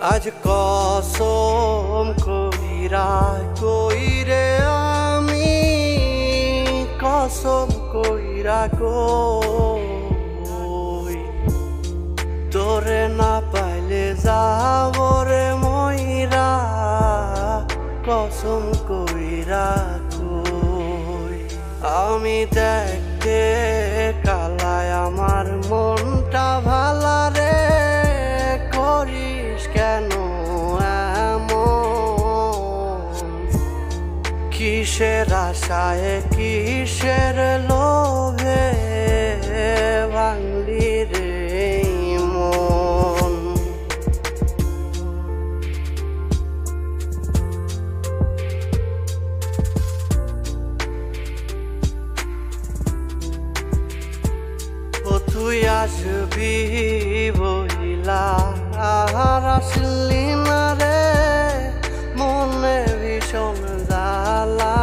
আজ কসম কইরা কইরে আমি কসম কইরা কই তোরে না পাইলে যাব রে মইরা কসম কইরা কই আমি দেখতে কালায় আমার মনটা ভালা রে করিস কেন এমন কিসের আশায় কিসের লোভে ভাঙলি রে মন ও তুই আসবি বইলা আর আসলি না রে মনে ভীষণ জ্বালা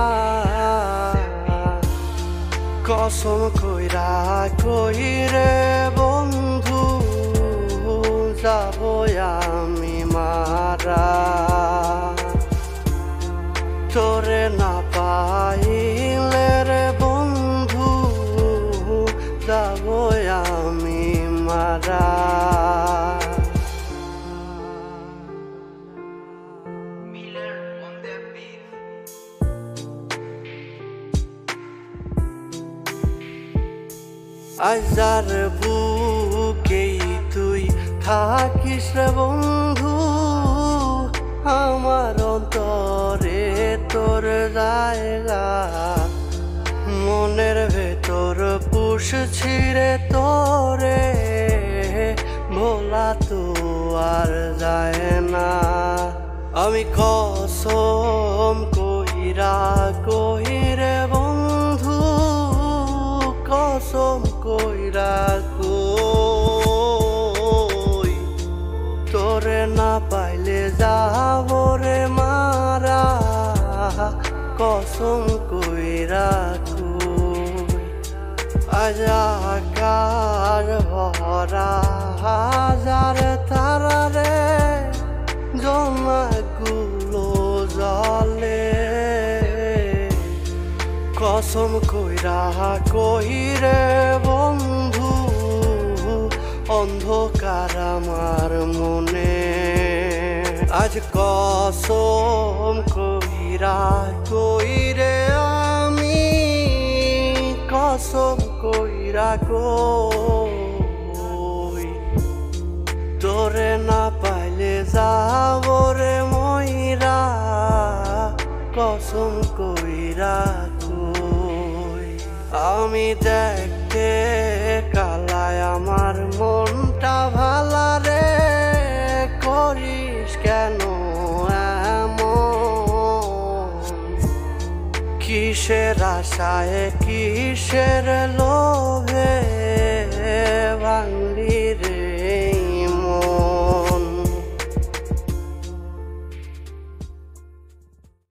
কসম কইরা কইরে বন্ধু যাব আমি মারা তোরে না পাইলে রে বন্ধু যাব আমি মারা আজার বুকেই তুই থাকিস রে বন্ধু আমার অন্তরে তোর জায়গা মনের ভেতর পুষছি রে তোরে ভোলা তো আর যায় না আমি কসম কইরা কইরে বন্ধু কসম কইরা কই তোরে না পাইলে যাব রে মারা কসম কইরা কই আজ আকাশ ভরা হাজার তারা রে জমাগুলো জলে কসম কইরা কইরে বন্ধু অন্ধকার আমার মনে আজ কসম কইরা কইরে আমি কসম কইরা কই তোরে না পাইলে যাব রে মইরা কসম কইরা কই আমি দেখতে কালায় আমার মনটা ভালা রে করিস কেন এমন কিসের আশায় কিসের লোভে ভাঙ